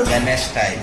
Ganesh style.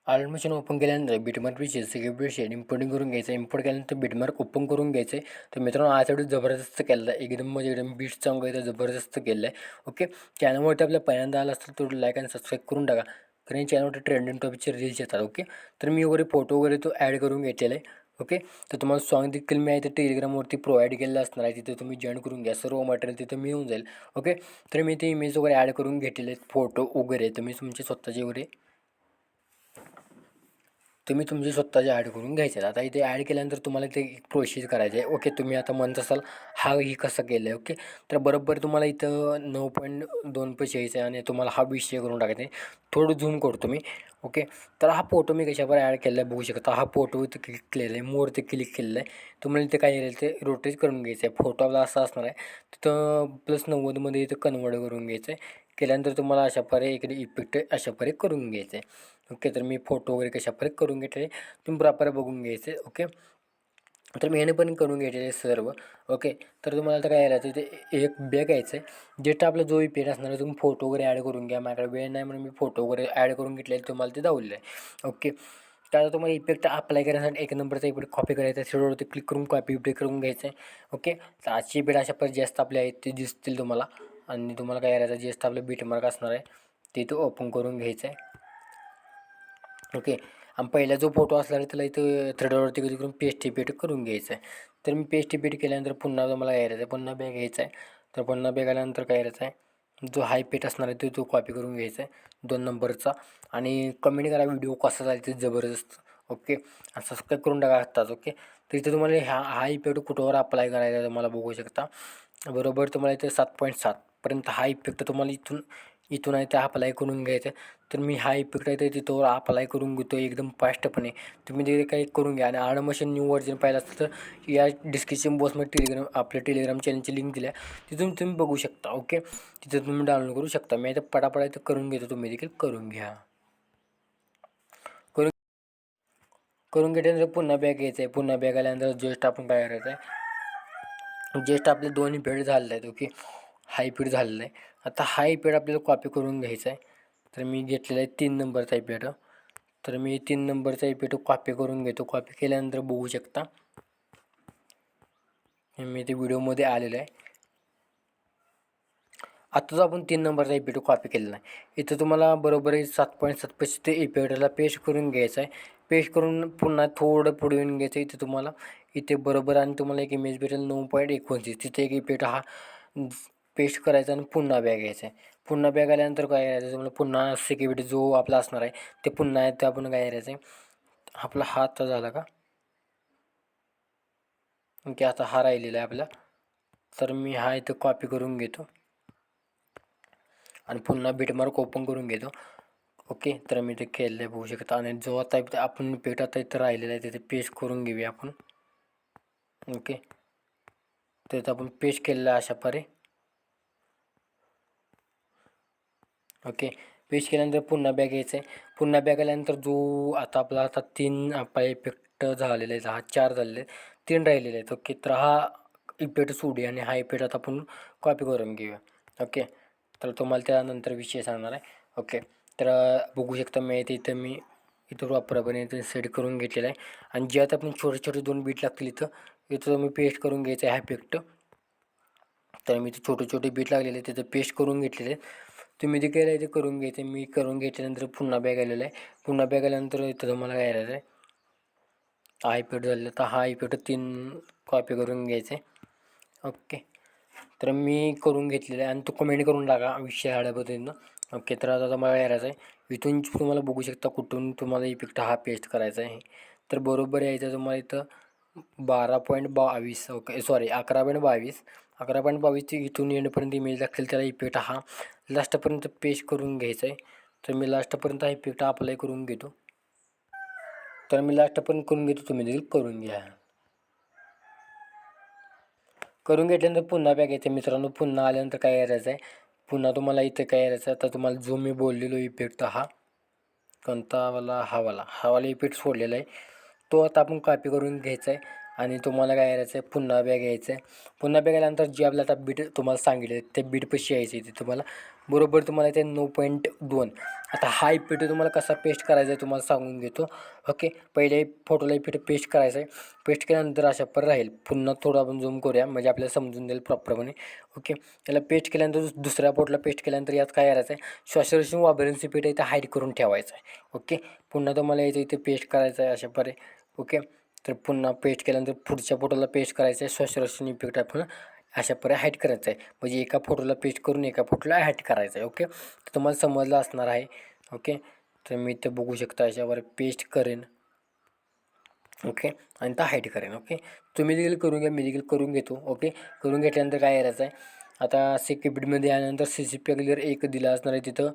Admission open केल्यानंतर Bitmark विषय सगळे विषय इम्पोर्टिंग करून घ्यायचं. इम्पोर्ट केल्यानंतर बिटमार्क ओपन करून घ्यायचं आहे. तर मित्रांनो आज एवढं जबरदस्त केलं आहे, एकदम म्हणजे एकदम बीट सॉन्ग आहे, तर जबरदस्त केलं आहे. ओके, चॅनलवरती आपल्या पहिल्यांदा आला असतं तर लाईक आणि सबस्क्राईब करून टाका, कारण चॅनलवरती ट्रेंडिंग टॉपिकचे रील्स येतात. ओके, तर मी वगैरे फोटो वगैरे तो ॲड करून घेतलेला आहे. ओके, तर तुम्हाला सॉन्ग देखील मी आहे ते टेलिग्रामवरती प्रोव्हाइड केलेलं असणार आहे, तिथे तुम्ही जॉईन करून घ्या. सर्व मटेरियल तिथे मिळून जाईल. ओके, तर मी ते इमेज वगैरे ॲड करून घेतलेले आहेत, फोटो वगैरे तुम्ही तुमचे स्वतःचे वगैरे तुम्ही तुमचे स्वतःचे ॲड करून घ्यायचे. आता इथे ॲड केल्यानंतर तुम्हाला ते प्रोसेस करायचं आहे. ओके, तुम्ही आता म्हणत असाल ही कसं केलं आहे. ओके, तर बरोबर तुम्हाला इथं 9.2 पैसे यायचं आहे आणि तुम्हाला हा विषय करून टाकायचा आहे. थोडं झूम करतो मी. ओके, तर हा फोटो मी कशावर ॲड केला आहे बघू शकता. हा फोटो इथं क्लिक केलेला आहे, मोरती क्लिक केलेलं आहे. तुम्हाला इथे काय येईल ते रोटेट करून घ्यायचं आहे. फोटो आपला असा असणार आहे, तिथं +90मध्ये इथं कन्वर्ट करून घ्यायचं आहे. केल्यानंतर तुम्हाला अशा प्रकारे इकडे इफेक्ट अशा प्रकारे करून घ्यायचं आहे. ओके, तर मी फोटो वगैरे कशा प्रकारे करून घेतले तुम्ही प्रॉपर बघून घ्यायचे. ओके, तर मी ह्याने पण करून घेतलेले सर्व. ओके, तर तुम्हाला आता काय करायचं ते एक बॅग घ्यायचं आहे, जे आपला जो इफेक्ट असणार आहे तुम्ही फोटो वगैरे ॲड करून घ्या. माझ्याकडे वेळ नाही म्हणून मी फोटो वगैरे ॲड करून घेतलेले तुम्हाला ते दाखवलेलं आहे. ओके, तर आता तुम्हाला इफेक्ट अप्लाय करण्यासाठी एक नंबरचा इफेक्ट कॉपी करायचा आहे, शेडवरती क्लिक करून कॉपी इफेक्ट करून घ्यायचं आहे. ओके, तर आजची इफेक्ट अशा पर जास्त आपले आहेत ते दिसतील तुम्हाला, आणि तुम्हाला काय करायचं जास्त आपलं बीटमार्क असणार आहे ते तो ओपन करून घ्यायचं आहे. ओके, आणि पहिला जो फोटो असला त्याला इथं थ्रेडवरती कधी करून पेस्ट इफेक्ट करून घ्यायचं आहे. तर मी पेस्ट इफेक्ट केल्यानंतर पुन्हा मला काय करायचं आहे, पुन्हा बॅग घ्यायचा आहे. तर पुन्हा बॅग आल्यानंतर काय करायचं आहे, जो हाय पेट असणार आहे तो कॉपी करून घ्यायचा आहे 2 नंबरचा, आणि कमेंट करा व्हिडिओ कसा झाला ते जबरदस्त. ओके, आणि सबस्क्राईब करून टाका आत्ताच. ओके, तर इथे तुम्हाला हा इफेक्ट कुठवर अप्लाय करायचा आहे तुम्हाला बघू शकता. बरोबर तुम्हाला इथे 7.7 पर्यंत हा इफेक्ट तुम्हाला इथून इथून आहे ते अप्लाय करून घ्यायचं आहे. तर मी हा इफेक्ट आहे ते तिथं अप्लाय करून घेतो एकदम फास्टपणे. तुम्ही ते काही करून घ्या, आणि आडमोशन न्यू व्हर्जन पाहिलं असतं तर या डिस्क्रिप्शन बॉक्समध्ये आपल्या टेलिग्राम चॅनलची लिंक दिली आहे, तिथून तुम्ही बघू शकता. ओके, तिथं तुम्ही डाउनलोड करू शकता. मी आता पटापटा इथं करून घेतो, तुम्ही देखील करून घ्या. करून करून घेतल्यानंतर पुन्हा बॅग घ्यायचं आहे. पुन्हा बॅग आल्यानंतर जस्ट आपण काय करायचं आहे, जस्ट आपले दोन्ही इफेक्ट झालेले आहेत. ओके, हा इफेक्ट झालेला आहे. आता हा इफेक्ट आपल्याला कॉपी करून घ्यायचा आहे. तर मी घेतलेला आहे 3 नंबरचा इफेक्ट. तर मी 3 नंबरचा इफेक्ट कॉपी करून घेतो. कॉपी केल्यानंतर बघू शकता मी ते व्हिडिओमध्ये आलेलं आहे. आत्ताच आपण 3 नंबरचा इफेक्ट कॉपी केलेला आहे. इथं तुम्हाला बरोबर आहे 7.7 पैसे ते इफेक्टला पेस्ट करून घ्यायचं आहे. पेस्ट करून पुन्हा थोडं पुढे येऊन घ्यायचं. इथे तुम्हाला इथे बरोबर आणि तुम्हाला एक इमेज भेटेल 9.29. तिथे एक इफेक्ट हा पेस्ट करायचा आणि पुन्हा बॅग घ्यायचा आहे. पुन्हा बॅग आल्यानंतर काय करायचं तुम्हाला, पुन्हा सिक्युरिटी जो आपला असणार आहे ते पुन्हा आहे ते आपण काय करायचं आहे, आपला हात झाला का, की आता हा राहिलेला आहे आपला. तर मी हा इथं कॉपी करून घेतो आणि पुन्हा बिटमार्क ओपन करून घेतो. ओके, तर मी ते केलेलं आहे बघू शकता. आणि जो आता आपण पेट आता इथं राहिलेला आहे तिथे पेस्ट करून घेऊया आपण. ओके, तर आपण पेस्ट केलेलं आहे अशा प्रकारे. ओके, पेस्ट केल्यानंतर पुन्हा बॅग घ्यायचं आहे. पुन्हा बॅग आल्यानंतर जो आता आपला आता 3 आपला इफेक्ट झालेला आहे, हा 4 झालेले आहेत, 3 राहिलेले आहेत. ओके, तर हा इफेक्ट सोडूया आणि हा इफेक्ट आता आपण कॉपी करून घेऊया. ओके, तर तुम्हाला त्यानंतर विषय सांगणार आहे. ओके, तर बघू शकता मी इथं वापरापणे इथं सेट करून घेतलेलं आहे. आणि जे आता आपण छोटे छोटे 2 बीट लागतील इथं इथं मी पेस्ट करून घ्यायचं आहे हा इफेक्ट. तर मी ते छोटे छोटे बीट लागलेले तिथं पेस्ट करून घेतलेले. तुम्ही जे केलं आहे ते करून घ्यायचं. मी करून घेतल्यानंतर पुन्हा बॅग आलेला आहे. पुन्हा बॅग आल्यानंतर इथं तुम्हाला काय करायचं आहे, हा इफेक्ट झालेला तर हा इफेक्ट 3 कॉपी करून घ्यायचे. ओके, तर मी करून घेतलेलं आहे आणि तो कमेंट करून टाका विषय आल्याबद्दल. ओके, तर आता मला काय करायचं आहे, इथून तुम्हाला बघू शकता कुठून तुम्हाला इफेक्ट हा पेस्ट करायचा आहे. तर बरोबर यायचं तुम्हाला इथं 12.22. Okay sorry 11.22. 11.22 इथून येण्यापर्यंत इमेज लागतील त्याला इफेक्ट हा लास्टपर्यंत पेस्ट करून घ्यायचा आहे. तर मी लास्टपर्यंत हा इफेक्ट अप्लाय करून घेतो. तर मी लास्टपर्यंत करून घेतो, तुम्ही देखील करून घ्या. करून घेतल्यानंतर पुन्हा बॅग येते मित्रांनो. पुन्हा आल्यानंतर काय करायचं आहे, पुन्हा तुम्हाला इथे काय करायचं आहे, आता तुम्हाला जो मी बोललेलो इफेक्ट हा कोणता वाला, हा वाला इफेक्ट सोडलेला आहे तो आता आपण कॉपी करून घ्यायचा आहे. आणि तुम्हाला काय करायचं आहे, पुन्हा बॅग घ्यायचं आहे. पुन्हा बॅग गेल्यानंतर जे आपलं आता बीट तुम्हाला सांगितले ते बीटपाशी यायचं आहे, ते तुम्हाला बरोबर तुम्हाला ते 9.2. आता हा इफेक्ट तुम्हाला कसा पेस्ट करायचा आहे तुम्हाला सांगून घेतो. ओके, पहिले फोटोला इफेक्ट पेस्ट करायचा आहे. पेस्ट केल्यानंतर अशा पर राहील. पुन्हा थोडं आपण झूम करूया म्हणजे आपल्याला समजून जाईल प्रॉपरपणे. ओके, त्याला पेस्ट केल्यानंतर दुसऱ्या फोटोला पेस्ट केल्यानंतर यात काय करायचं आहे, सॅच्युरेशन वायब्रन्स इफेक्ट आहे ते हाईड करून ठेवायचं आहे. ओके, पुन्हा तुम्हाला याचं इथे पेस्ट करायचं आहे अशा परे. ओके, तर पुन्हा पेस्ट केल्यानंतर पुढच्या फोटोला पेस्ट करायचं आहे. सॅच्युरेशन इफेक्ट आपण अशा परे हाईड करायचं आहे. म्हणजे एका फोटोला पेस्ट करून एका फोटोला हाईड करायचं आहे. ओके, तर तुम्हाला समजलं असणार आहे. ओके, तर मी इथे बघू शकता अशावर पेस्ट करेन. ओके, आणि तो हाईड करेन. ओके, तुम्ही देखील करून घ्या, मी देखील करून घेतो. ओके, करून घेतल्यानंतर काय करायचं आहे, आता सिक्युरिटीमध्ये आल्यानंतर CCP क्लिअर एक दिला असणार आहे, तिथं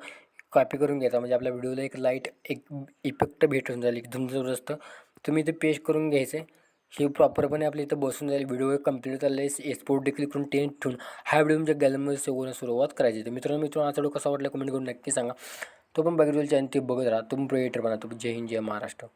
कॉपी करून घ्यायचा. म्हणजे आपल्या व्हिडिओला एक लाईट एक इफेक्ट भेटून जाईल एकदम जबरदस्त. तुम्ही इथे पेस्ट करून घ्यायचं आहे. हे प्रॉपरपणे आपल्या इथं बसून जाईल. व्हिडिओ कंप्लीट झालं आहे. एक्सपोर्ट देखील करून ठेवून हा व्हिडिओ तुमच्या गॅलरीमध्ये सेव्ह होण्यास सुरुवात करायची. तर मित्रांनो हा व्हिडिओ कसा वाटला कमेंट करून नक्की सांगा. तो पण बघितलेला चॅनल ते बघत राहा. तुम्ही क्रिएटर बना. तुम्ही जय हिंद, जय महाराष्ट्र.